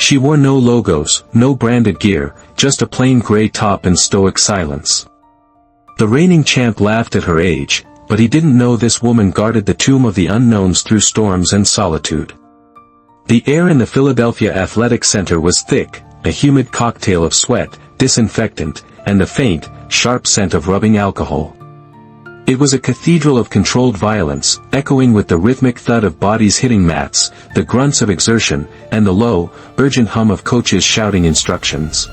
She wore no logos, no branded gear, just a plain gray top and stoic silence. The reigning champ laughed at her age, but he didn't know this woman guarded the tomb of the unknowns through storms and solitude. The air in the Philadelphia Athletic Center was thick, a humid cocktail of sweat, disinfectant, and a faint, sharp scent of rubbing alcohol. It was a cathedral of controlled violence, echoing with the rhythmic thud of bodies hitting mats, the grunts of exertion, and the low, urgent hum of coaches shouting instructions.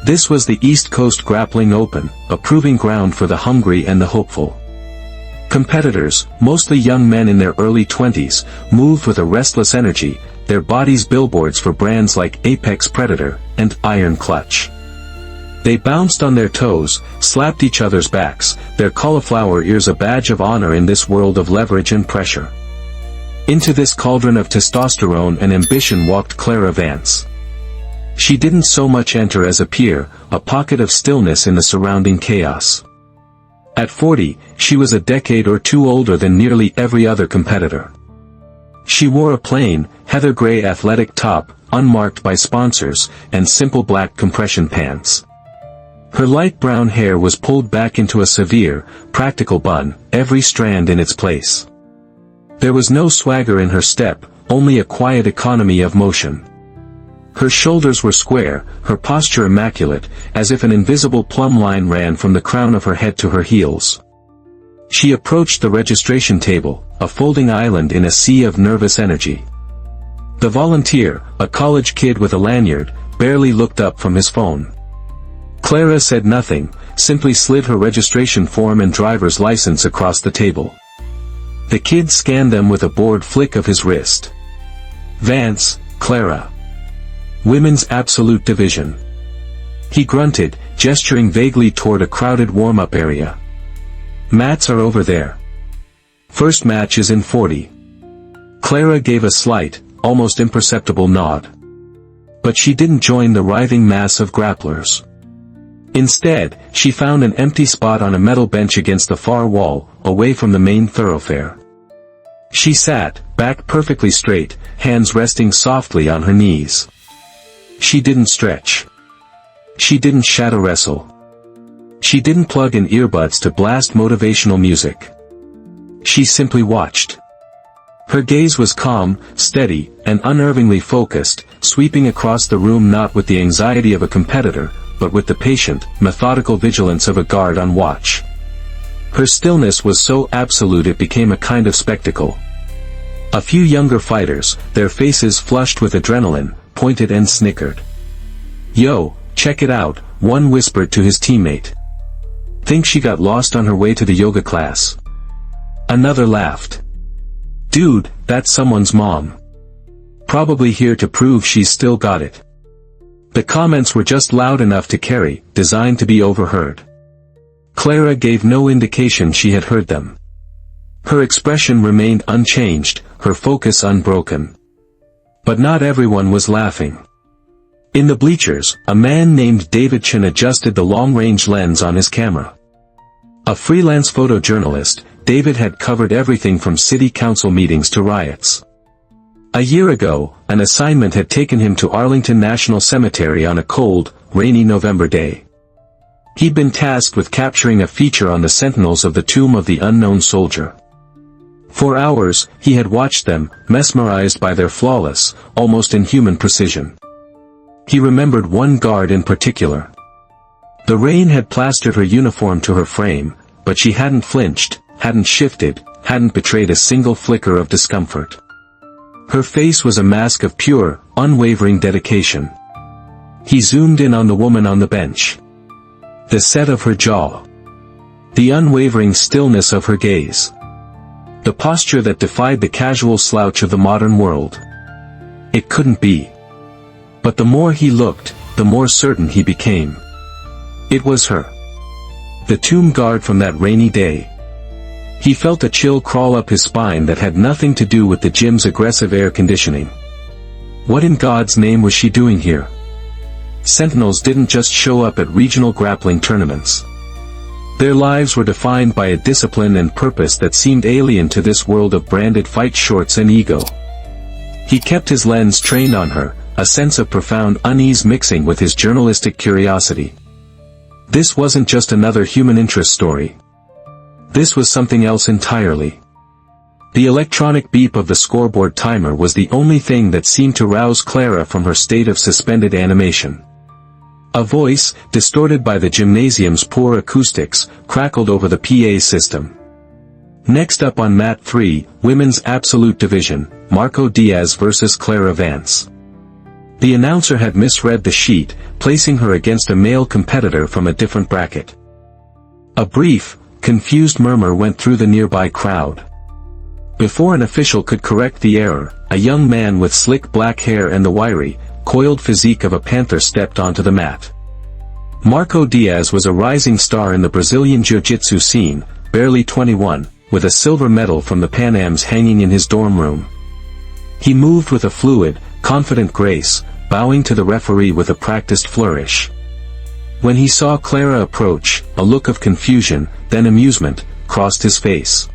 This was the East Coast Grappling Open, a proving ground for the hungry and the hopeful. Competitors, mostly young men in their early 20s, moved with a restless energy, their bodies billboards for brands like Apex Predator and Iron Clutch. They bounced on their toes, slapped each other's backs, their cauliflower ears a badge of honor in this world of leverage and pressure. Into this cauldron of testosterone and ambition walked Clara Vance. She didn't so much enter as appear, a pocket of stillness in the surrounding chaos. At 40, she was a decade or two older than nearly every other competitor. She wore a plain, heather gray athletic top, unmarked by sponsors, and simple black compression pants. Her light brown hair was pulled back into a severe, practical bun, every strand in its place. There was no swagger in her step, only a quiet economy of motion. Her shoulders were square, her posture immaculate, as if an invisible plumb line ran from the crown of her head to her heels. She approached the registration table, a folding island in a sea of nervous energy. The volunteer, a college kid with a lanyard, barely looked up from his phone. Clara said nothing, simply slid her registration form and driver's license across the table. The kid scanned them with a bored flick of his wrist. Vance, Clara. Women's Absolute Division. He grunted, gesturing vaguely toward a crowded warm-up area. Mats are over there. First match is in 40. Clara gave a slight, almost imperceptible nod. But she didn't join the writhing mass of grapplers. Instead, she found an empty spot on a metal bench against the far wall, away from the main thoroughfare. She sat, back perfectly straight, hands resting softly on her knees. She didn't stretch. She didn't shadow wrestle. She didn't plug in earbuds to blast motivational music. She simply watched. Her gaze was calm, steady, and unnervingly focused, sweeping across the room not with the anxiety of a competitor, but with the patient, methodical vigilance of a guard on watch. Her stillness was so absolute it became a kind of spectacle. A few younger fighters, their faces flushed with adrenaline, pointed and snickered. "Yo, check it out," one whispered to his teammate. "Think she got lost on her way to the yoga class?" Another laughed. "Dude, that's someone's mom. Probably here to prove she's still got it." The comments were just loud enough to carry, designed to be overheard. Clara gave no indication she had heard them. Her expression remained unchanged, her focus unbroken. But not everyone was laughing. In the bleachers, a man named David Chen adjusted the long-range lens on his camera. A freelance photojournalist, David had covered everything from city council meetings to riots. A year ago, an assignment had taken him to Arlington National Cemetery on a cold, rainy November day. He'd been tasked with capturing a feature on the sentinels of the tomb of the unknown soldier. For hours, he had watched them, mesmerized by their flawless, almost inhuman precision. He remembered one guard in particular. The rain had plastered her uniform to her frame, but she hadn't flinched, hadn't shifted, hadn't betrayed a single flicker of discomfort. Her face was a mask of pure, unwavering dedication. He zoomed in on the woman on the bench. The set of her jaw. The unwavering stillness of her gaze. The posture that defied the casual slouch of the modern world. It couldn't be. But the more he looked, the more certain he became. It was her. The tomb guard from that rainy day. He felt a chill crawl up his spine that had nothing to do with the gym's aggressive air conditioning. What in God's name was she doing here? Sentinels didn't just show up at regional grappling tournaments. Their lives were defined by a discipline and purpose that seemed alien to this world of branded fight shorts and ego. He kept his lens trained on her, a sense of profound unease mixing with his journalistic curiosity. This wasn't just another human interest story. This was something else entirely. The electronic beep of the scoreboard timer was the only thing that seemed to rouse Clara from her state of suspended animation. A voice, distorted by the gymnasium's poor acoustics, crackled over the PA system. Next up on Mat 3, Women's Absolute Division, Marco Diaz vs. Clara Vance. The announcer had misread the sheet, placing her against a male competitor from a different bracket. A brief, confused murmur went through the nearby crowd. Before an official could correct the error, a young man with slick black hair and the wiry, coiled physique of a panther stepped onto the mat. Marco Diaz was a rising star in the Brazilian jiu-jitsu scene, barely 21, with a silver medal from the Pan Ams hanging in his dorm room. He moved with a fluid, confident grace, bowing to the referee with a practiced flourish. When he saw Clara approach, a look of confusion, then amusement, crossed his face.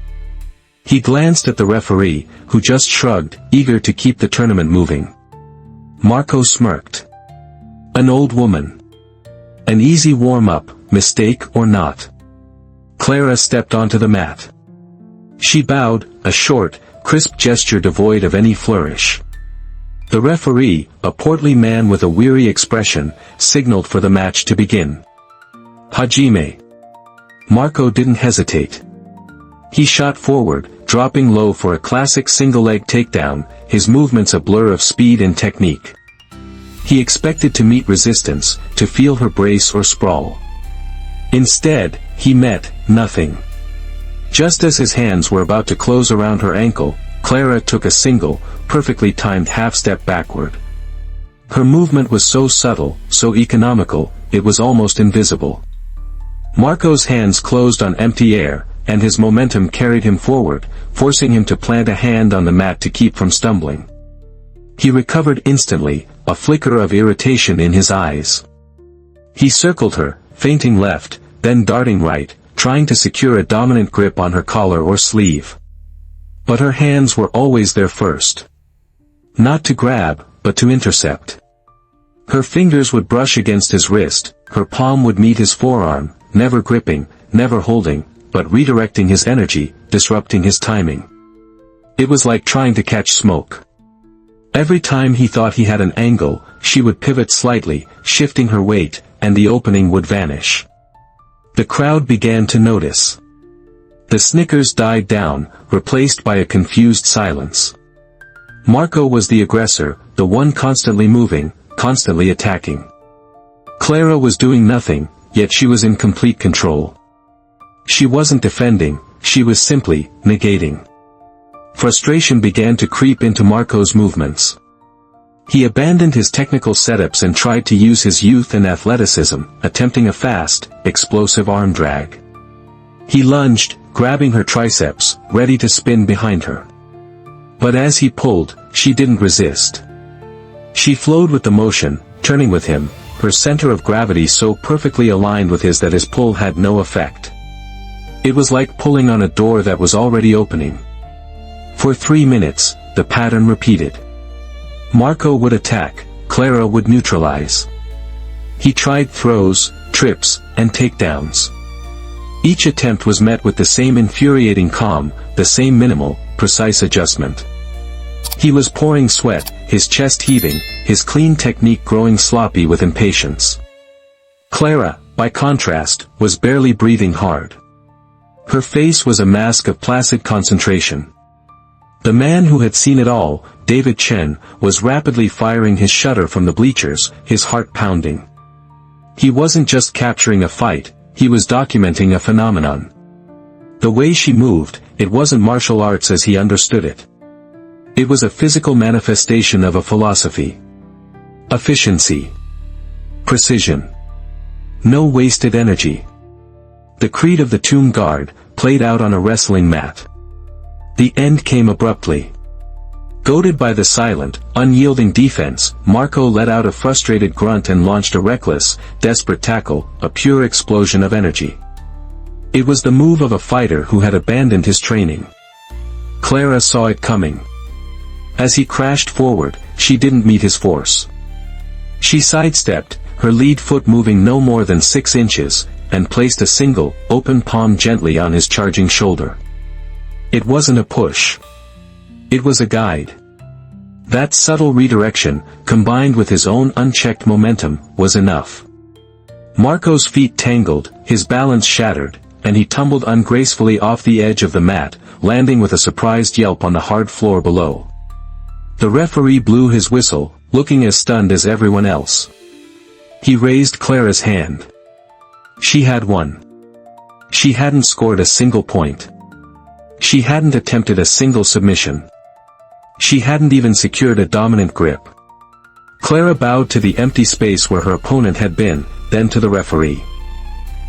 He glanced at the referee, who just shrugged, eager to keep the tournament moving. Marco smirked. An old woman. An easy warm-up, mistake or not. Clara stepped onto the mat. She bowed, a short, crisp gesture devoid of any flourish. The referee, a portly man with a weary expression, signaled for the match to begin. Hajime. Marco didn't hesitate. He shot forward, dropping low for a classic single-leg takedown, his movements a blur of speed and technique. He expected to meet resistance, to feel her brace or sprawl. Instead, he met nothing. Just as his hands were about to close around her ankle, Clara took a single, perfectly timed half-step backward. Her movement was so subtle, so economical, it was almost invisible. Marco's hands closed on empty air, and his momentum carried him forward, forcing him to plant a hand on the mat to keep from stumbling. He recovered instantly, a flicker of irritation in his eyes. He circled her, feinting left, then darting right, trying to secure a dominant grip on her collar or sleeve. But her hands were always there first. Not to grab, but to intercept. Her fingers would brush against his wrist, her palm would meet his forearm, never gripping, never holding, but redirecting his energy, disrupting his timing. It was like trying to catch smoke. Every time he thought he had an angle, she would pivot slightly, shifting her weight, and the opening would vanish. The crowd began to notice. The snickers died down, replaced by a confused silence. Marco was the aggressor, the one constantly moving, constantly attacking. Clara was doing nothing, yet she was in complete control. She wasn't defending, she was simply negating. Frustration began to creep into Marco's movements. He abandoned his technical setups and tried to use his youth and athleticism, attempting a fast, explosive arm drag. He lunged, grabbing her triceps, ready to spin behind her. But as he pulled, she didn't resist. She flowed with the motion, turning with him, her center of gravity so perfectly aligned with his that his pull had no effect. It was like pulling on a door that was already opening. For 3 minutes, the pattern repeated. Marco would attack, Clara would neutralize. He tried throws, trips, and takedowns. Each attempt was met with the same infuriating calm, the same minimal, precise adjustment. He was pouring sweat, his chest heaving, his clean technique growing sloppy with impatience. Clara, by contrast, was barely breathing hard. Her face was a mask of placid concentration. The man who had seen it all, David Chen, was rapidly firing his shutter from the bleachers, his heart pounding. He wasn't just capturing a fight, he was documenting a phenomenon. The way she moved, it wasn't martial arts as he understood it. It was a physical manifestation of a philosophy. Efficiency. Precision. No wasted energy. The creed of the tomb guard, played out on a wrestling mat. The end came abruptly. Goaded by the silent, unyielding defense, Marco let out a frustrated grunt and launched a reckless, desperate tackle, a pure explosion of energy. It was the move of a fighter who had abandoned his training. Clara saw it coming. As he crashed forward, she didn't meet his force. She sidestepped, her lead foot moving no more than 6 inches, and placed a single, open palm gently on his charging shoulder. It wasn't a push. It was a guide. That subtle redirection, combined with his own unchecked momentum, was enough. Marco's feet tangled, his balance shattered, and he tumbled ungracefully off the edge of the mat, landing with a surprised yelp on the hard floor below. The referee blew his whistle, looking as stunned as everyone else. He raised Clara's hand. She had won. She hadn't scored a single point. She hadn't attempted a single submission. She hadn't even secured a dominant grip. Clara bowed to the empty space where her opponent had been, then to the referee.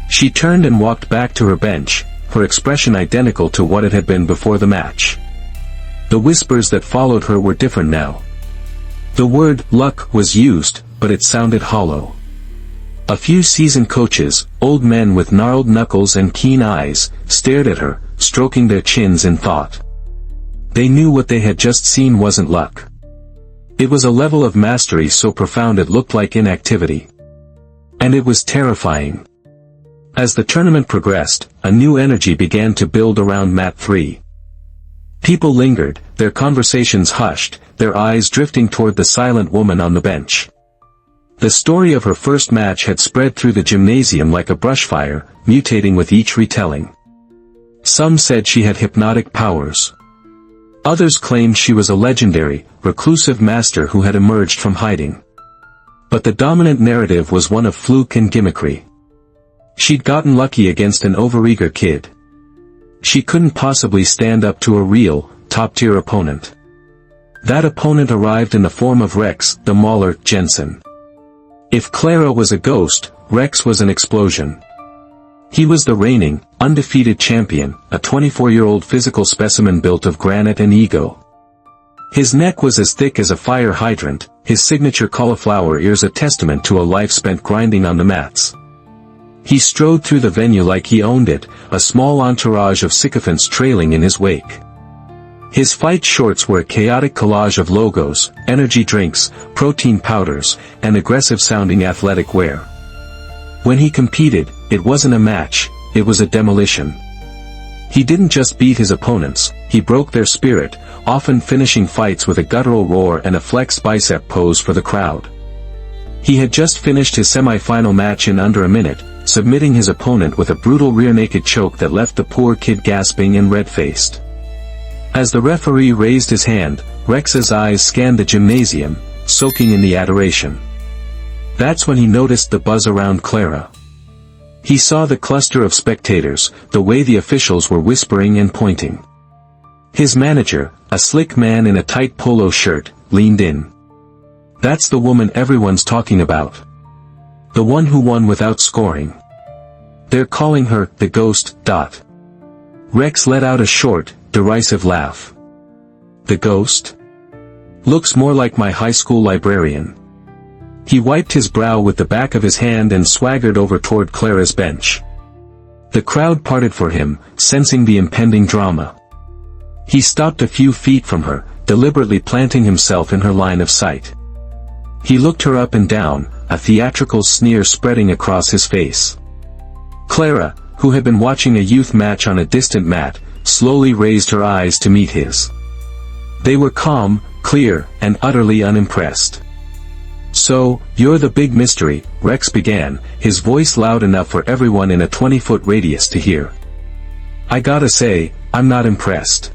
She turned and walked back to her bench, her expression identical to what it had been before the match. The whispers that followed her were different now. The word luck was used, but it sounded hollow. A few seasoned coaches, old men with gnarled knuckles and keen eyes, stared at her, stroking their chins in thought. They knew what they had just seen wasn't luck. It was a level of mastery so profound it looked like inactivity. And it was terrifying. As the tournament progressed, a new energy began to build around Mat 3. People lingered, their conversations hushed, their eyes drifting toward the silent woman on the bench. The story of her first match had spread through the gymnasium like a brushfire, mutating with each retelling. Some said she had hypnotic powers. Others claimed she was a legendary, reclusive master who had emerged from hiding. But the dominant narrative was one of fluke and gimmickry. She'd gotten lucky against an overeager kid. She couldn't possibly stand up to a real, top-tier opponent. That opponent arrived in the form of Rex, the Mauler, Jensen. If Clara was a ghost, Rex was an explosion. He was the reigning, undefeated champion, a 24-year-old physical specimen built of granite and ego. His neck was as thick as a fire hydrant, his signature cauliflower ears a testament to a life spent grinding on the mats. He strode through the venue like he owned it, a small entourage of sycophants trailing in his wake. His fight shorts were a chaotic collage of logos, energy drinks, protein powders, and aggressive-sounding athletic wear. When he competed, it wasn't a match, it was a demolition. He didn't just beat his opponents, he broke their spirit, often finishing fights with a guttural roar and a flexed bicep pose for the crowd. He had just finished his semi-final match in under a minute, submitting his opponent with a brutal rear-naked choke that left the poor kid gasping and red-faced. As the referee raised his hand, Rex's eyes scanned the gymnasium, soaking in the adoration. That's when he noticed the buzz around Clara. He saw the cluster of spectators, the way the officials were whispering and pointing. His manager, a slick man in a tight polo shirt, leaned in. That's the woman everyone's talking about. The one who won without scoring. They're calling her, the ghost, ... Rex let out a short, derisive laugh. The ghost? Looks more like my high school librarian. He wiped his brow with the back of his hand and swaggered over toward Clara's bench. The crowd parted for him, sensing the impending drama. He stopped a few feet from her, deliberately planting himself in her line of sight. He looked her up and down, a theatrical sneer spreading across his face. Clara, who had been watching a youth match on a distant mat, slowly raised her eyes to meet his. They were calm, clear, and utterly unimpressed. So, you're the big mystery, Rex began, his voice loud enough for everyone in a 20-foot radius to hear. I gotta say, I'm not impressed.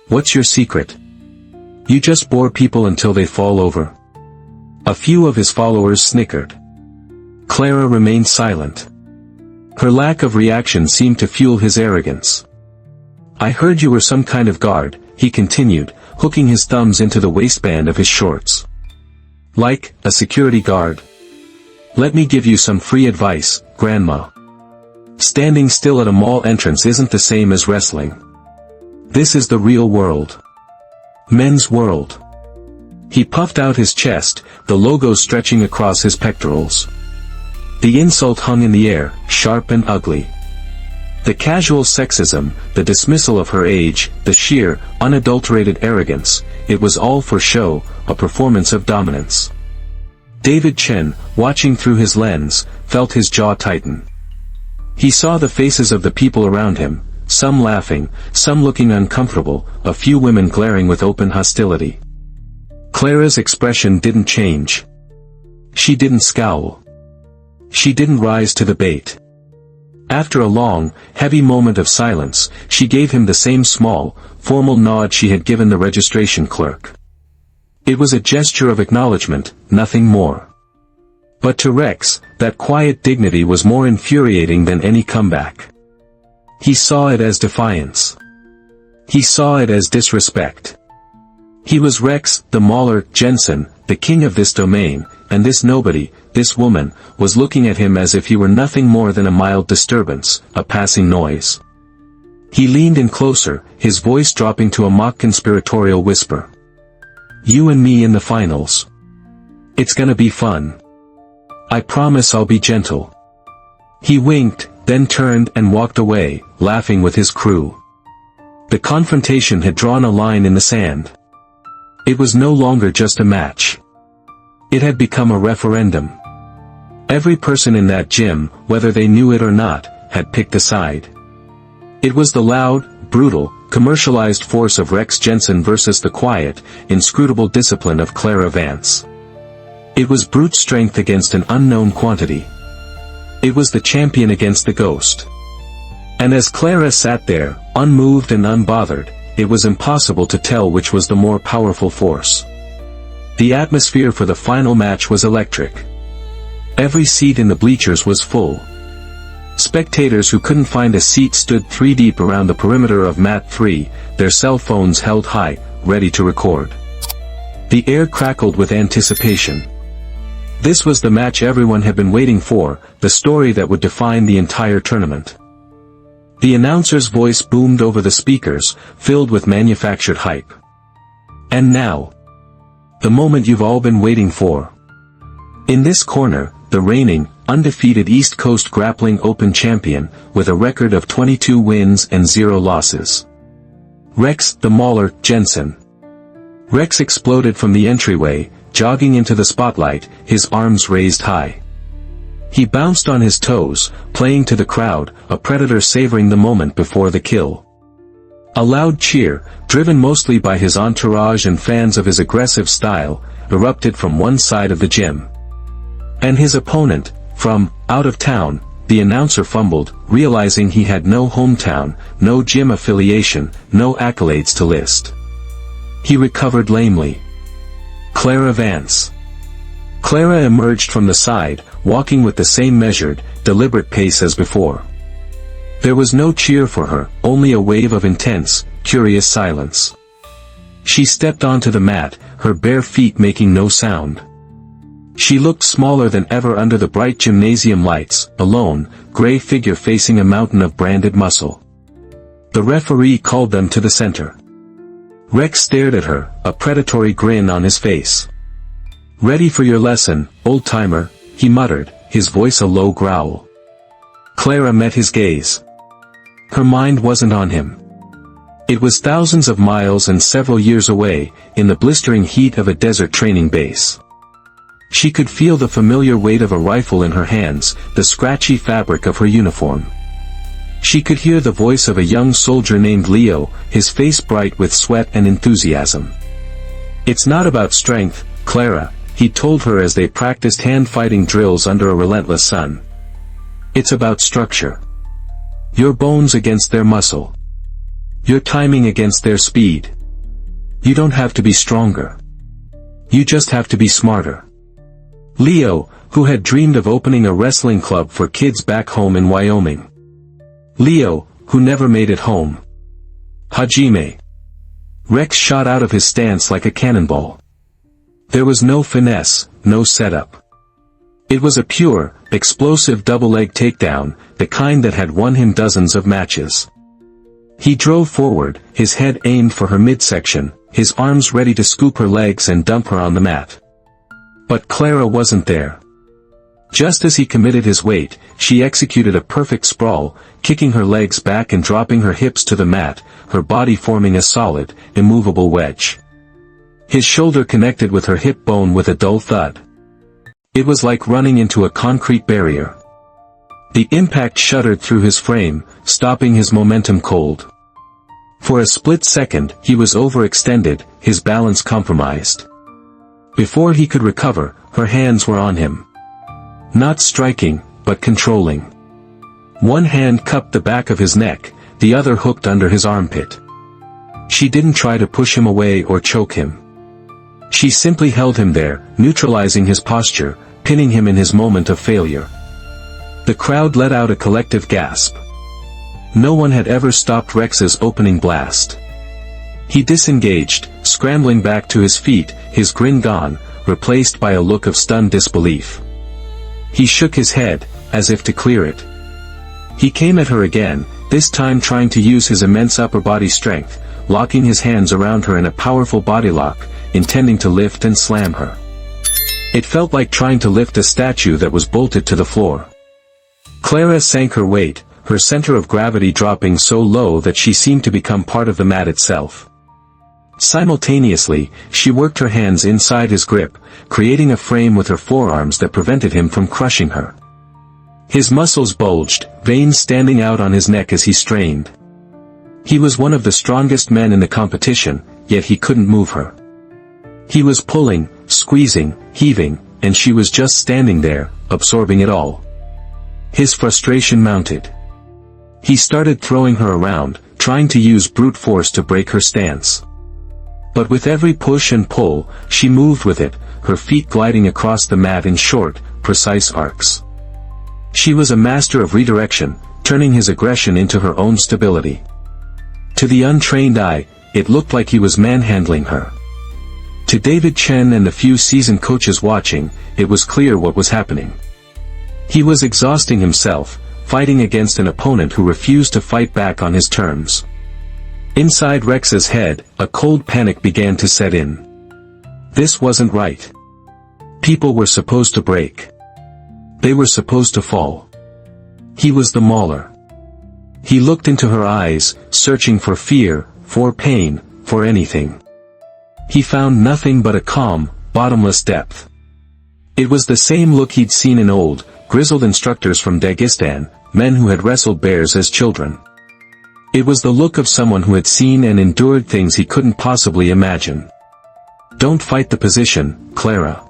What's your secret? You just bore people until they fall over. A few of his followers snickered. Clara remained silent. Her lack of reaction seemed to fuel his arrogance. I heard you were some kind of guard, he continued, hooking his thumbs into the waistband of his shorts. Like, a security guard. Let me give you some free advice, Grandma. Standing still at a mall entrance isn't the same as wrestling. This is the real world. Men's world. He puffed out his chest, the logo stretching across his pectorals. The insult hung in the air, sharp and ugly. The casual sexism, the dismissal of her age, the sheer, unadulterated arrogance, it was all for show, a performance of dominance. David Chen, watching through his lens, felt his jaw tighten. He saw the faces of the people around him, some laughing, some looking uncomfortable, a few women glaring with open hostility. Clara's expression didn't change. She didn't scowl. She didn't rise to the bait. After a long, heavy moment of silence, she gave him the same small, formal nod she had given the registration clerk. It was a gesture of acknowledgement, nothing more. But to Rex, that quiet dignity was more infuriating than any comeback. He saw it as defiance. He saw it as disrespect. He was Rex, the Mauler, Jensen, the king of this domain, and this nobody, this woman, was looking at him as if he were nothing more than a mild disturbance, a passing noise. He leaned in closer, his voice dropping to a mock conspiratorial whisper. "You and me in the finals. It's gonna be fun. I promise I'll be gentle." He winked, then turned and walked away, laughing with his crew. The confrontation had drawn a line in the sand. It was no longer just a match. It had become a referendum. Every person in that gym, whether they knew it or not, had picked a side. It was the loud, brutal, commercialized force of Rex Jensen versus the quiet, inscrutable discipline of Clara Vance. It was brute strength against an unknown quantity. It was the champion against the ghost. And as Clara sat there, unmoved and unbothered, it was impossible to tell which was the more powerful force. The atmosphere for the final match was electric. Every seat in the bleachers was full. Spectators who couldn't find a seat stood 3 deep around the perimeter of mat 3, their cell phones held high, ready to record. The air crackled with anticipation. This was the match everyone had been waiting for, the story that would define the entire tournament. The announcer's voice boomed over the speakers, filled with manufactured hype. And now, the moment you've all been waiting for. In this corner, the reigning, undefeated East Coast Grappling Open champion, with a record of 22 wins and 0 losses. Rex, the Mauler, Jensen. Rex exploded from the entryway, jogging into the spotlight, his arms raised high. He bounced on his toes, playing to the crowd, a predator savoring the moment before the kill. A loud cheer, driven mostly by his entourage and fans of his aggressive style, erupted from one side of the gym. And his opponent, from out of town, the announcer fumbled, realizing he had no hometown, no gym affiliation, no accolades to list. He recovered lamely. Clara Vance. Clara emerged from the side, walking with the same measured, deliberate pace as before. There was no cheer for her, only a wave of intense, curious silence. She stepped onto the mat, her bare feet making no sound. She looked smaller than ever under the bright gymnasium lights, a lone, gray figure facing a mountain of branded muscle. The referee called them to the center. Rex stared at her, a predatory grin on his face. "Ready for your lesson, old-timer," he muttered, his voice a low growl. Clara met his gaze. Her mind wasn't on him. It was thousands of miles and several years away, in the blistering heat of a desert training base. She could feel the familiar weight of a rifle in her hands, the scratchy fabric of her uniform. She could hear the voice of a young soldier named Leo, his face bright with sweat and enthusiasm. "It's not about strength, Clara," he told her as they practiced hand-fighting drills under a relentless sun. "It's about structure. Your bones against their muscle. Your timing against their speed. You don't have to be stronger. You just have to be smarter." Leo, who had dreamed of opening a wrestling club for kids back home in Wyoming. Leo, who never made it home. Hajime. Rex shot out of his stance like a cannonball. There was no finesse, no setup. It was a pure, explosive double-leg takedown, the kind that had won him dozens of matches. He drove forward, his head aimed for her midsection, his arms ready to scoop her legs and dump her on the mat. But Clara wasn't there. Just as he committed his weight, she executed a perfect sprawl, kicking her legs back and dropping her hips to the mat, her body forming a solid, immovable wedge. His shoulder connected with her hip bone with a dull thud. It was like running into a concrete barrier. The impact shuddered through his frame, stopping his momentum cold. For a split second, he was overextended, his balance compromised. Before he could recover, her hands were on him. Not striking, but controlling. One hand cupped the back of his neck, the other hooked under his armpit. She didn't try to push him away or choke him. She simply held him there, neutralizing his posture, pinning him in his moment of failure. The crowd let out a collective gasp. No one had ever stopped Rex's opening blast. He disengaged, scrambling back to his feet, his grin gone, replaced by a look of stunned disbelief. He shook his head, as if to clear it. He came at her again, this time trying to use his immense upper body strength, locking his hands around her in a powerful body lock, intending to lift and slam her. It felt like trying to lift a statue that was bolted to the floor. Clara sank her weight, her center of gravity dropping so low that she seemed to become part of the mat itself. Simultaneously, she worked her hands inside his grip, creating a frame with her forearms that prevented him from crushing her. His muscles bulged, veins standing out on his neck as he strained. He was one of the strongest men in the competition, yet he couldn't move her. He was pulling, squeezing, heaving, and she was just standing there, absorbing it all. His frustration mounted. He started throwing her around, trying to use brute force to break her stance. But with every push and pull, she moved with it, her feet gliding across the mat in short, precise arcs. She was a master of redirection, turning his aggression into her own stability. To the untrained eye, it looked like he was manhandling her. To David Chen and the few seasoned coaches watching, it was clear what was happening. He was exhausting himself, fighting against an opponent who refused to fight back on his terms. Inside Rex's head, a cold panic began to set in. This wasn't right. People were supposed to break. They were supposed to fall. He was the mauler. He looked into her eyes, searching for fear, for pain, for anything. He found nothing but a calm, bottomless depth. It was the same look he'd seen in old, grizzled instructors from Dagestan, men who had wrestled bears as children. It was the look of someone who had seen and endured things he couldn't possibly imagine. Don't fight the position, Clara.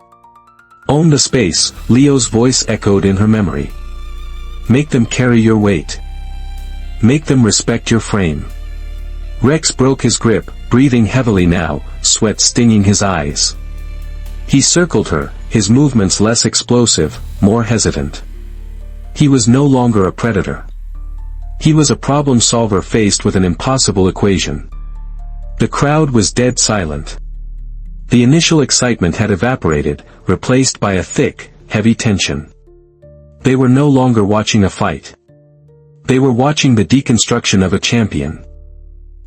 Own the space, Leo's voice echoed in her memory. Make them carry your weight. Make them respect your frame. Rex broke his grip, breathing heavily now, sweat stinging his eyes. He circled her, his movements less explosive, more hesitant. He was no longer a predator. He was a problem solver faced with an impossible equation. The crowd was dead silent. The initial excitement had evaporated, replaced by a thick, heavy tension. They were no longer watching a fight. They were watching the deconstruction of a champion.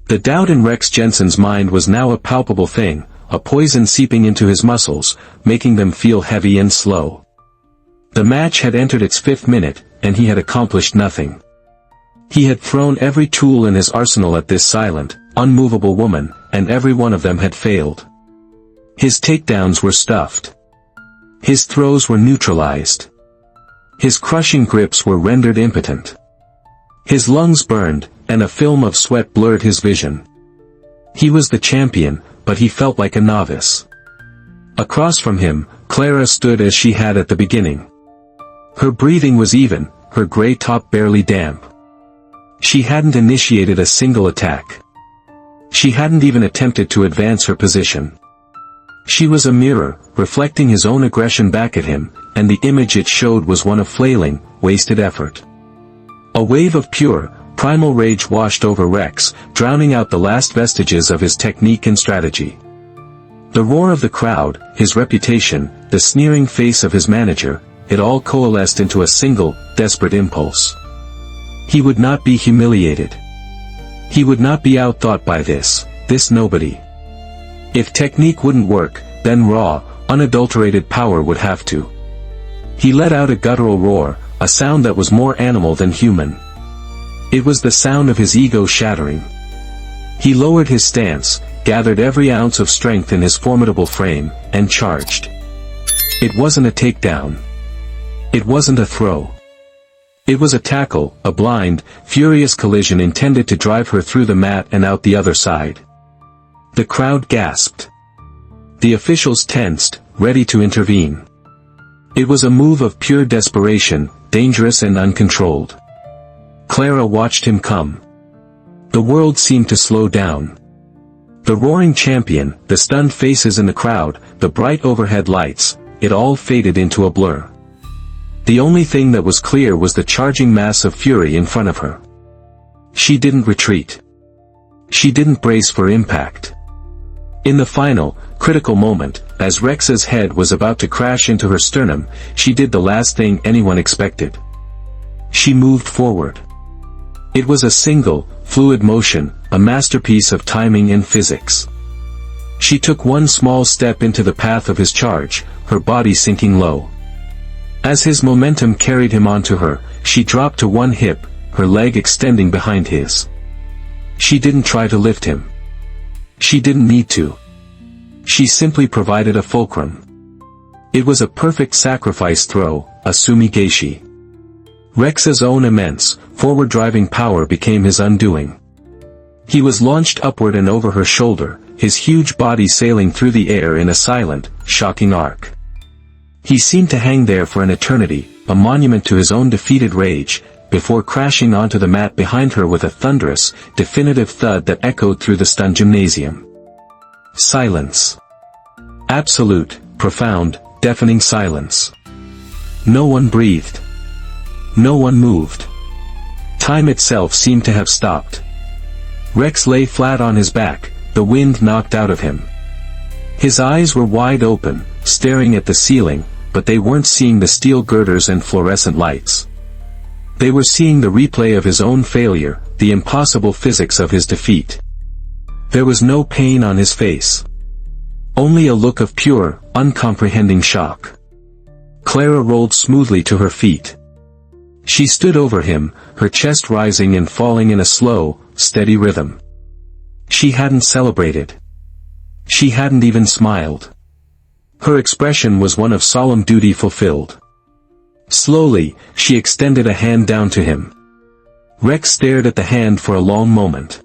The doubt in Rex Jensen's mind was now a palpable thing, a poison seeping into his muscles, making them feel heavy and slow. The match had entered its 5th minute, and he had accomplished nothing. He had thrown every tool in his arsenal at this silent, unmovable woman, and every one of them had failed. His takedowns were stuffed. His throws were neutralized. His crushing grips were rendered impotent. His lungs burned, and a film of sweat blurred his vision. He was the champion, but he felt like a novice. Across from him, Clara stood as she had at the beginning. Her breathing was even, her gray top barely damp. She hadn't initiated a single attack. She hadn't even attempted to advance her position. She was a mirror, reflecting his own aggression back at him, and the image it showed was one of flailing, wasted effort. A wave of pure, primal rage washed over Rex, drowning out the last vestiges of his technique and strategy. The roar of the crowd, his reputation, the sneering face of his manager, it all coalesced into a single, desperate impulse. He would not be humiliated. He would not be outthought by this nobody. If technique wouldn't work, then raw, unadulterated power would have to. He let out a guttural roar, a sound that was more animal than human. It was the sound of his ego shattering. He lowered his stance, gathered every ounce of strength in his formidable frame, and charged. It wasn't a takedown. It wasn't a throw. It was a tackle, a blind, furious collision intended to drive her through the mat and out the other side. The crowd gasped. The officials tensed, ready to intervene. It was a move of pure desperation, dangerous and uncontrolled. Clara watched him come. The world seemed to slow down. The roaring champion, the stunned faces in the crowd, the bright overhead lights, it all faded into a blur. The only thing that was clear was the charging mass of fury in front of her. She didn't retreat. She didn't brace for impact. In the final, critical moment, as Rex's head was about to crash into her sternum, she did the last thing anyone expected. She moved forward. It was a single, fluid motion, a masterpiece of timing and physics. She took one small step into the path of his charge, her body sinking low. As his momentum carried him onto her, she dropped to one hip, her leg extending behind his. She didn't try to lift him. She didn't need to. She simply provided a fulcrum. It was a perfect sacrifice throw, a sumi-geishi. Rex's own immense, forward-driving power became his undoing. He was launched upward and over her shoulder, his huge body sailing through the air in a silent, shocking arc. He seemed to hang there for an eternity, a monument to his own defeated rage, before crashing onto the mat behind her with a thunderous, definitive thud that echoed through the stunned gymnasium. Silence. Absolute, profound, deafening silence. No one breathed. No one moved. Time itself seemed to have stopped. Rex lay flat on his back, the wind knocked out of him. His eyes were wide open, staring at the ceiling, but they weren't seeing the steel girders and fluorescent lights. They were seeing the replay of his own failure, the impossible physics of his defeat. There was no pain on his face. Only a look of pure, uncomprehending shock. Clara rolled smoothly to her feet. She stood over him, her chest rising and falling in a slow, steady rhythm. She hadn't celebrated. She hadn't even smiled. Her expression was one of solemn duty fulfilled. Slowly, she extended a hand down to him. Rex stared at the hand for a long moment.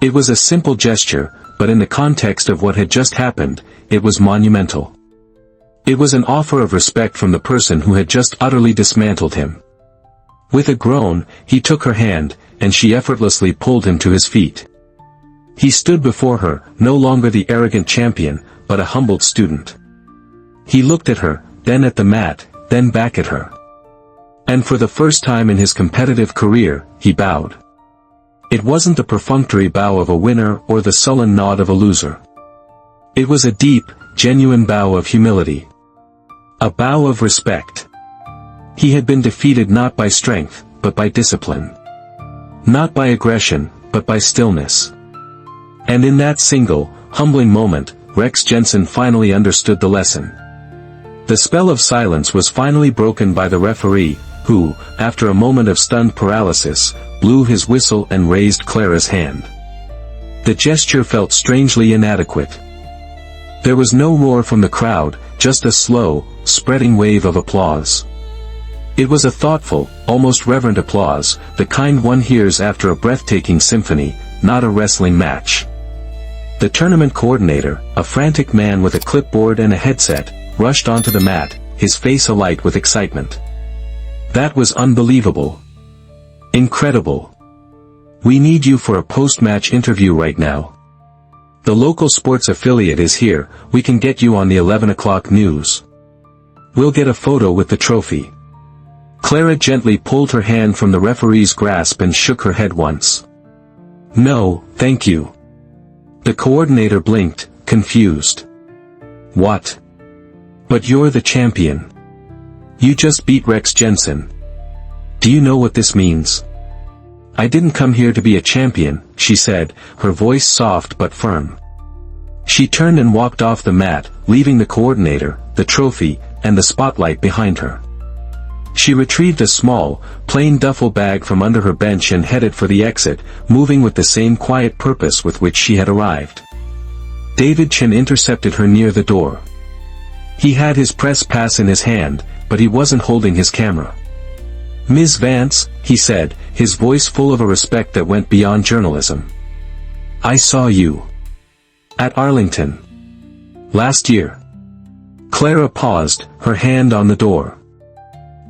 It was a simple gesture, but in the context of what had just happened, it was monumental. It was an offer of respect from the person who had just utterly dismantled him. With a groan, he took her hand, and she effortlessly pulled him to his feet. He stood before her, no longer the arrogant champion, but a humbled student. He looked at her, then at the mat, then back at her. And for the first time in his competitive career, he bowed. It wasn't the perfunctory bow of a winner or the sullen nod of a loser. It was a deep, genuine bow of humility. A bow of respect. He had been defeated not by strength, but by discipline. Not by aggression, but by stillness. And in that single, humbling moment, Rex Jensen finally understood the lesson. The spell of silence was finally broken by the referee, who, after a moment of stunned paralysis, blew his whistle and raised Clara's hand. The gesture felt strangely inadequate. There was no roar from the crowd, just a slow, spreading wave of applause. It was a thoughtful, almost reverent applause, the kind one hears after a breathtaking symphony, not a wrestling match. The tournament coordinator, a frantic man with a clipboard and a headset, rushed onto the mat, his face alight with excitement. That was unbelievable. Incredible. We need you for a post-match interview right now. The local sports affiliate is here, we can get you on the 11 o'clock news. We'll get a photo with the trophy. Clara gently pulled her hand from the referee's grasp and shook her head once. No, thank you. The coordinator blinked, confused. What? But you're the champion. You just beat Rex Jensen. Do you know what this means? I didn't come here to be a champion, she said, her voice soft but firm. She turned and walked off the mat, leaving the coordinator, the trophy, and the spotlight behind her. She retrieved a small, plain duffel bag from under her bench and headed for the exit, moving with the same quiet purpose with which she had arrived. David Chen intercepted her near the door. He had his press pass in his hand, but he wasn't holding his camera. "Ms. Vance," he said, his voice full of a respect that went beyond journalism. "I saw you at Arlington last year." Clara paused, her hand on the door.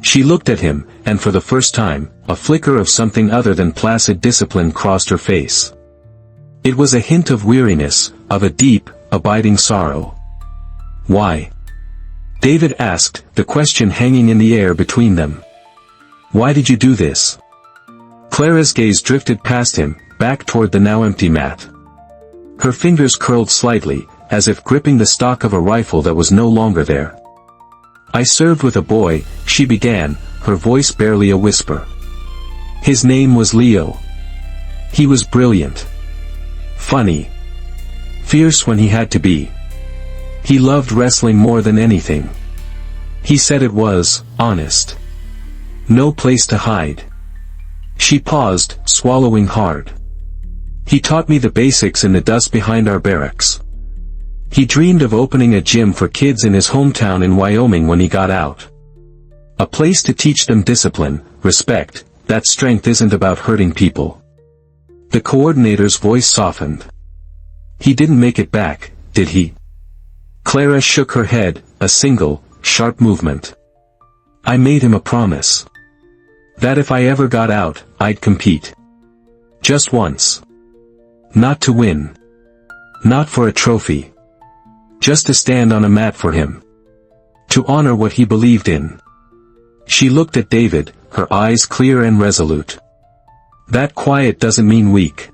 She looked at him, and for the first time, a flicker of something other than placid discipline crossed her face. It was a hint of weariness, of a deep, abiding sorrow. "Why?" David asked, the question hanging in the air between them. "Why did you do this?" Clara's gaze drifted past him, back toward the now empty mat. Her fingers curled slightly, as if gripping the stock of a rifle that was no longer there. "I served with a boy," she began, her voice barely a whisper. "His name was Leo. He was brilliant. Funny. Fierce when he had to be. He loved wrestling more than anything. He said it was honest. No place to hide." She paused, swallowing hard. "He taught me the basics in the dust behind our barracks. He dreamed of opening a gym for kids in his hometown in Wyoming when he got out. A place to teach them discipline, respect, that strength isn't about hurting people." The coordinator's voice softened. "He didn't make it back, did he?" Clara shook her head, a single, sharp movement. "I made him a promise. That if I ever got out, I'd compete. Just once. Not to win. Not for a trophy. Just to stand on a mat for him. To honor what he believed in." She looked at David, her eyes clear and resolute. "That quiet doesn't mean weak.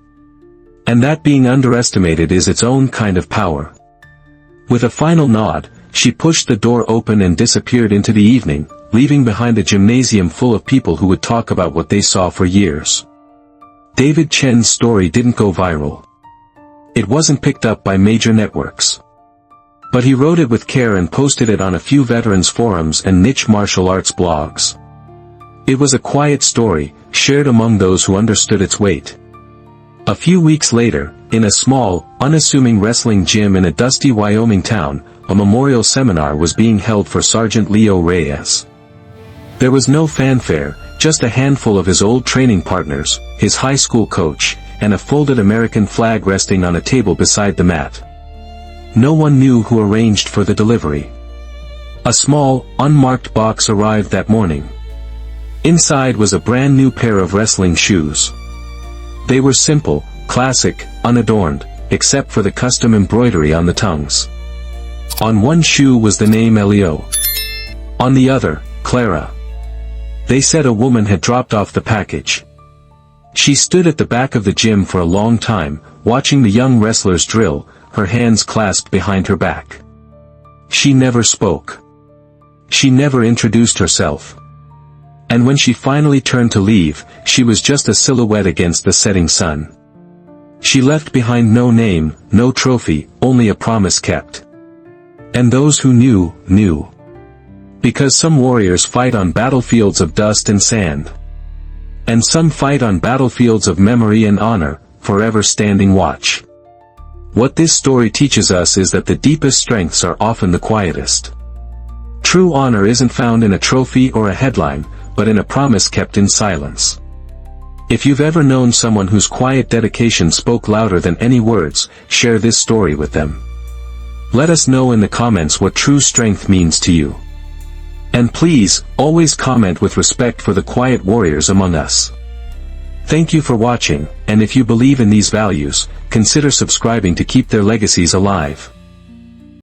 And that being underestimated is its own kind of power." With a final nod, she pushed the door open and disappeared into the evening, leaving behind a gymnasium full of people who would talk about what they saw for years. David Chen's story didn't go viral. It wasn't picked up by major networks. But he wrote it with care and posted it on a few veterans forums and niche martial arts blogs. It was a quiet story, shared among those who understood its weight. A few weeks later, in a small, unassuming wrestling gym in a dusty Wyoming town, a memorial seminar was being held for Sergeant Leo Reyes. There was no fanfare, just a handful of his old training partners, his high school coach, and a folded American flag resting on a table beside the mat. No one knew who arranged for the delivery. A small, unmarked box arrived that morning. Inside was a brand new pair of wrestling shoes. They were simple, classic, unadorned, except for the custom embroidery on the tongues. On one shoe was the name Leo. On the other, Clara. They said a woman had dropped off the package. She stood at the back of the gym for a long time, watching the young wrestlers drill, her hands clasped behind her back. She never spoke. She never introduced herself. And when she finally turned to leave, she was just a silhouette against the setting sun. She left behind no name, no trophy, only a promise kept. And those who knew, knew. Because some warriors fight on battlefields of dust and sand. And some fight on battlefields of memory and honor, forever standing watch. What this story teaches us is that the deepest strengths are often the quietest. True honor isn't found in a trophy or a headline, but in a promise kept in silence. If you've ever known someone whose quiet dedication spoke louder than any words, share this story with them. Let us know in the comments what true strength means to you. And please, always comment with respect for the quiet warriors among us. Thank you for watching, and if you believe in these values, consider subscribing to keep their legacies alive.